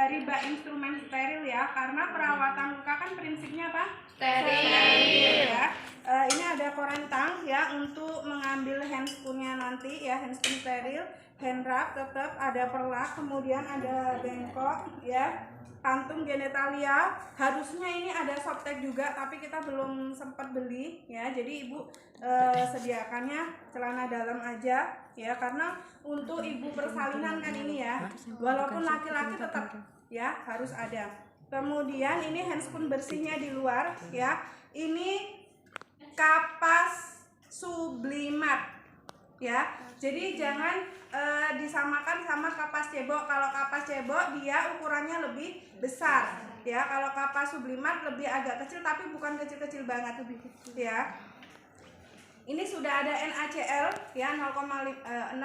dari bak instrumen steril ya, karena perawatan luka kan prinsipnya apa? Steril. Ya. Ini ada korentang ya untuk mengambil handscoon-nya nanti ya, handscoon steril, hand wrap tetap ada perlak, kemudian ada bengkok ya, kantung genitalia. Harusnya ini ada softtek juga, tapi kita belum sempat beli ya, jadi ibu sediakannya celana dalam aja ya, karena untuk ibu persalinan kan ini ya, walaupun laki-laki tetap ya harus ada. Kemudian ini handscoon bersihnya di luar ya, ini kapas sublimat ya, jadi jangan disamakan sama kapas cebok. Kalau kapas cebok dia ukurannya lebih besar ya, kalau kapas sublimat lebih agak kecil, tapi bukan kecil-kecil banget, lebih kecil ya. Ini sudah ada NaCl ya 0,9%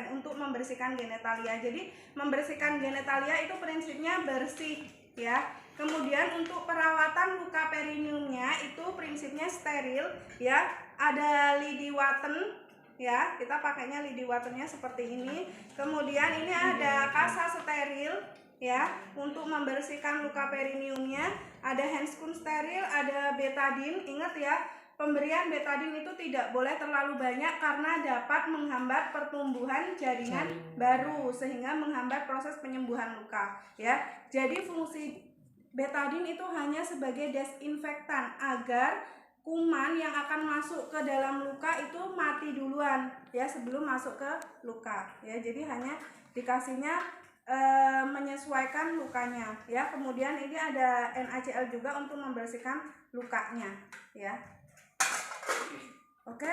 untuk membersihkan genitalia. Jadi membersihkan genitalia itu prinsipnya bersih ya. Kemudian untuk perawatan luka perineumnya itu prinsipnya steril ya. Ada lidi waten ya, kita pakainya lidi watennya seperti ini. Kemudian ini ada kasa steril ya untuk membersihkan luka perineumnya. Ada handscoon steril, ada betadine. Ingat ya, pemberian betadine itu tidak boleh terlalu banyak karena dapat menghambat pertumbuhan jaringan baru sehingga menghambat proses penyembuhan luka ya. Jadi fungsi betadine itu hanya sebagai desinfektan agar kuman yang akan masuk ke dalam luka itu mati duluan ya sebelum masuk ke luka ya. Jadi hanya dikasihnya menyesuaikan lukanya ya. Kemudian ini ada NaCl juga untuk membersihkan lukanya ya. Oke,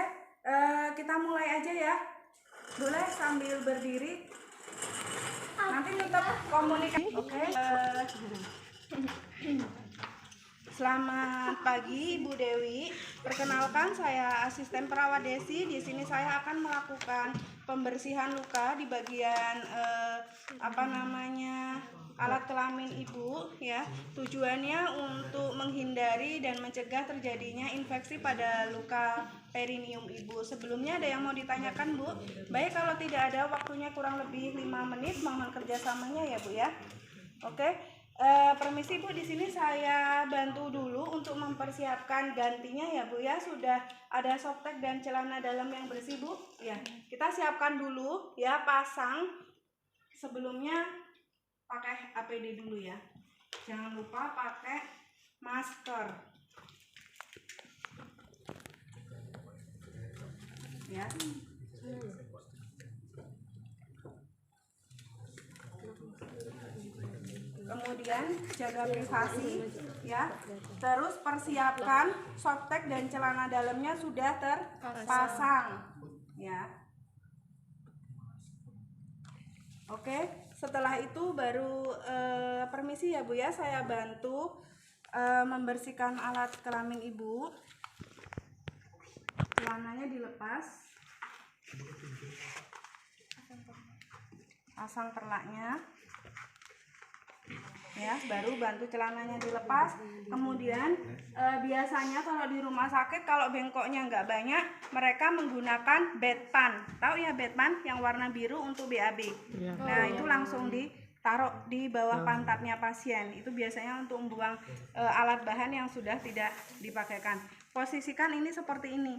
kita mulai aja ya. Boleh sambil berdiri. Nanti tetap komunikasi. Oke. Selamat pagi Ibu Dewi. Perkenalkan, saya asisten perawat Desi. Di sini saya akan melakukan pembersihan luka di bagian alat kelamin ibu ya. Tujuannya untuk menghindari dan mencegah terjadinya infeksi pada luka perineum ibu. Sebelumnya ada yang mau ditanyakan Bu? Baik, kalau tidak ada, waktunya kurang lebih 5 menit, mohon kerjasamanya ya Bu ya. Oke. Permisi Bu, di sini saya bantu dulu untuk mempersiapkan gantinya ya Bu ya. Sudah ada softtek dan celana dalam yang bersih Bu ya. Kita siapkan dulu ya, pasang. Sebelumnya pakai APD dulu ya. Jangan lupa pakai masker ya. Kemudian jaga privasi ya. Terus persiapkan softtek dan celana dalamnya sudah terpasang ya. Oke, setelah itu baru permisi ya Bu ya, saya bantu membersihkan alat kelamin ibu. Celananya dilepas, pasang perlaknya ya, baru bantu celananya dilepas. Kemudian biasanya kalau di rumah sakit kalau bengkoknya nggak banyak, mereka menggunakan bedpan. Tahu ya bedpan yang warna biru untuk BAB. Nah itu langsung ditaruh di bawah pantatnya pasien. Itu biasanya untuk membuang alat bahan yang sudah tidak dipakaikan. Posisikan ini seperti ini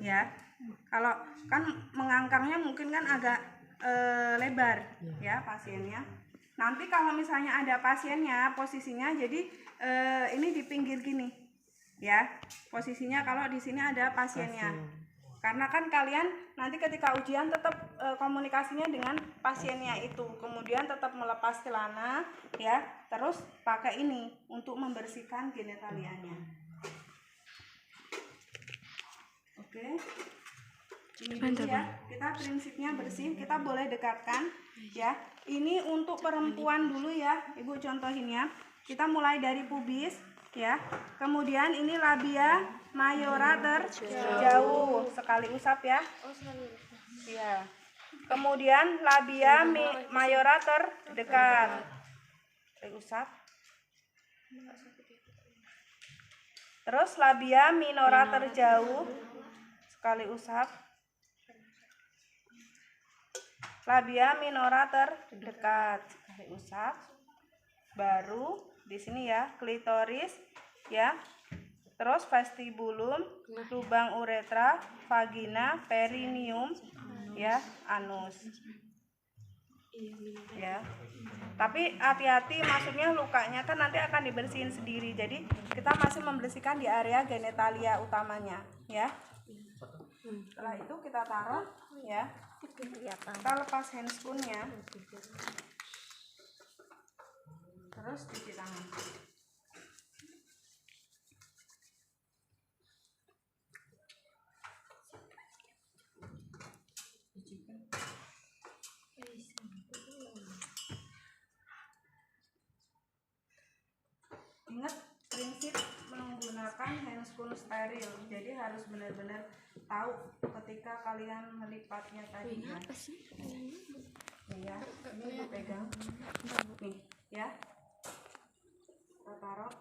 ya. Kalau kan mengangkangnya mungkin kan agak lebar ya pasiennya. Nanti kalau misalnya ada pasiennya, posisinya jadi ini di pinggir gini ya. Posisinya kalau di sini ada pasiennya. Karena kan kalian nanti ketika ujian tetap komunikasinya dengan pasiennya itu. Kemudian tetap melepas celana ya. Terus pakai ini untuk membersihkan genitalianya. Oke. Ini dulu ya, kita prinsipnya bersih, kita boleh dekatkan ya. Ini untuk perempuan dulu ya, Ibu contohin ya. Kita mulai dari pubis ya. Kemudian ini labia mayora terjauh, sekali usap ya. Iya. Kemudian labia mayora terdekat, usap. Terus labia minora terjauh, sekali usap. Labia minora terdekat. usap. Baru di sini ya klitoris ya. Terus vestibulum, lubang uretra, vagina, perineum ya, anus. Ya. Tapi hati-hati, maksudnya lukanya kan nanti akan dibersihin sendiri. Jadi kita masih membersihkan di area genitalia utamanya ya. Setelah itu kita taruh ya. Kita lepas handscoon-nya. Terus cuci tangan. Ingat prinsip menggunakan handscoon steril. Jadi harus benar-benar tahu ketika kalian melipatnya tadi ya. Ya, ini aku pegang. Nih, ya. Kita taruh.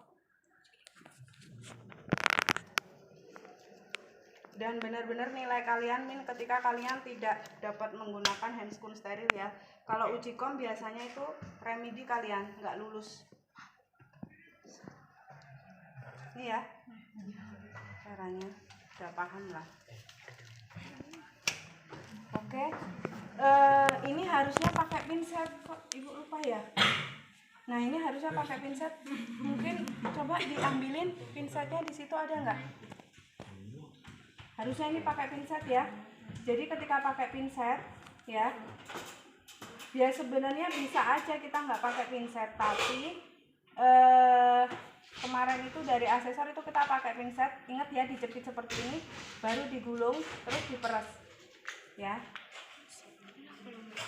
Dan benar-benar nilai kalian ketika kalian tidak dapat menggunakan handscoon steril ya. Kalau uji kom biasanya itu remedi kalian nggak lulus. Ini ya caranya, udah paham lah. Oke, ini harusnya pakai pinset kok ibu lupa ya. Nah ini harusnya pakai pinset. Mungkin coba diambilin pinsetnya, di situ ada nggak? Harusnya ini pakai pinset ya. Jadi ketika pakai pinset ya, ya sebenarnya bisa aja kita nggak pakai pinset, tapi kemarin itu dari asesor itu kita pakai pinset. Ingat ya, dijepit seperti ini, baru digulung, terus diperes ya.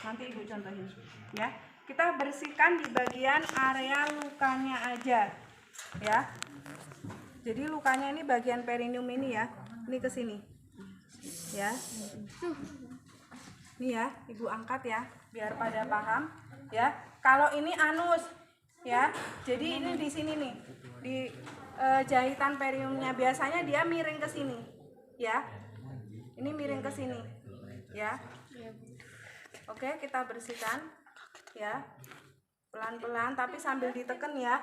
Nanti ibu contohin ya. Kita bersihkan di bagian area lukanya aja ya. Jadi lukanya ini bagian perineum ini ya, ini ke sini ya. Ini ya, ibu angkat ya biar pada paham ya. Kalau ini anus ya, jadi ini di sini nih, di jahitan perineumnya. Biasanya dia miring ke sini ya. Ini miring ke sini ya. Oke, kita bersihkan ya, pelan-pelan tapi sambil ditekan ya.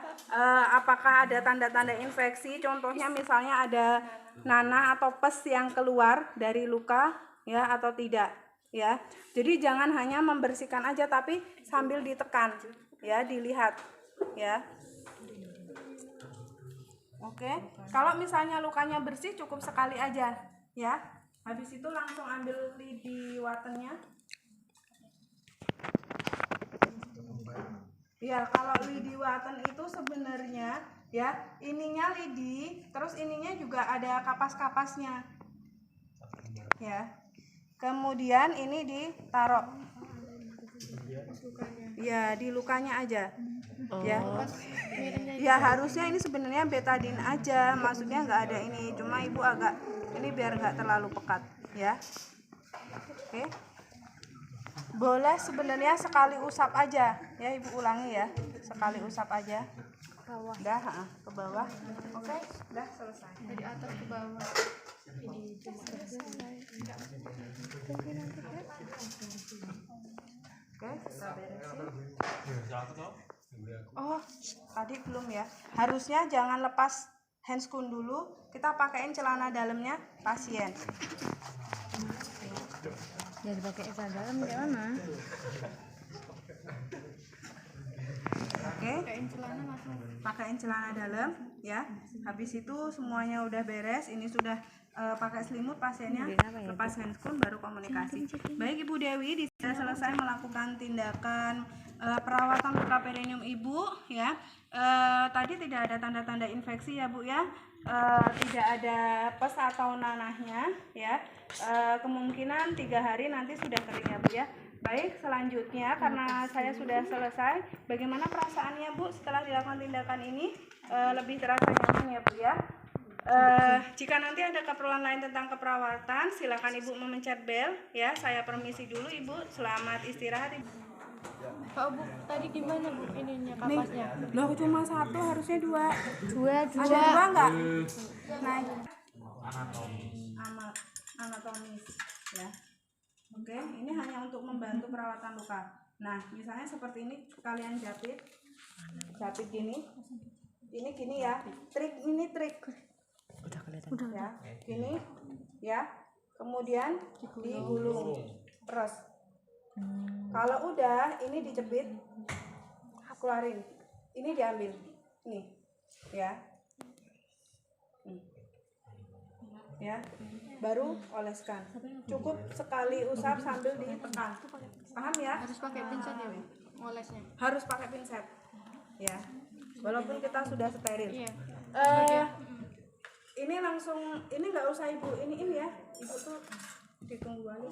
Apakah ada tanda-tanda infeksi? Contohnya misalnya ada nanah atau pes yang keluar dari luka ya, atau tidak ya. Jadi jangan hanya membersihkan aja tapi sambil ditekan ya, dilihat ya. Oke, kalau misalnya lukanya bersih cukup sekali aja ya. Habis itu langsung ambil lidi watennya. Ya, kalau lidi waten itu sebenarnya ya, ininya lidi, terus ininya juga ada kapas-kapasnya. Ya. Kemudian ini ditaruh. Ya, di lukanya aja. Ya. Ya, harusnya ini sebenarnya betadine aja, maksudnya nggak ada ini. Cuma ibu agak ini biar nggak terlalu pekat ya. Oke. Boleh sebenarnya sekali usap aja ya, ibu ulangi ya, sekali usap aja. Udah ke bawah. Oke, udah selesai. Dari atas ke bawah. Ini selesai. Oke, kita beresin. Oh, tadi belum ya. Harusnya jangan lepas handscoon dulu. Kita pakaiin celana dalamnya pasien. Jadi pakai celana dalam gimana? Oke, pakaiin celana dalam ya. Habis itu semuanya udah beres. Ini sudah pakai selimut pasiennya, lepas handscoon baru komunikasi. Baik Ibu Dewi, sudah selesai melakukan tindakan perawatan luka perineum Ibu ya. Tadi tidak ada tanda-tanda infeksi ya Bu ya. Tidak ada pes atau nanahnya ya. Kemungkinan 3 hari nanti sudah kering ya Bu ya. Baik, selanjutnya karena saya sudah selesai, bagaimana perasaannya Bu setelah dilakukan tindakan ini? Lebih terasa nyaman ya Bu ya. Jika nanti ada keperluan lain tentang keperawatan, silakan Ibu memencet bel ya. Saya permisi dulu Ibu, selamat istirahat Ibu. Pak Bu, tadi gimana Bu ininya kapasnya? Loh cuma 1, harusnya 2. Dua. Ada 2 enggak? Naik. Anatomis ya. Oke, ini hanya untuk membantu perawatan luka. Nah, misalnya seperti ini kalian jepit gini. Ini gini ya. Ini trik. Ya, gini ya. Kemudian digulung terus. Kalau udah ini dijepit, keluarin. Ini diambil. Nih. Ya. Ya. Baru oleskan. Cukup sekali usap sambil ditekan. Paham ya? Harus pakai pinset ya, Bu, ngolesnya. Harus pakai pinset. Ya. Walaupun kita sudah steril. Iya. Ini langsung, ini nggak usah ibu ini ya. Ibu tuh ditunggu aja.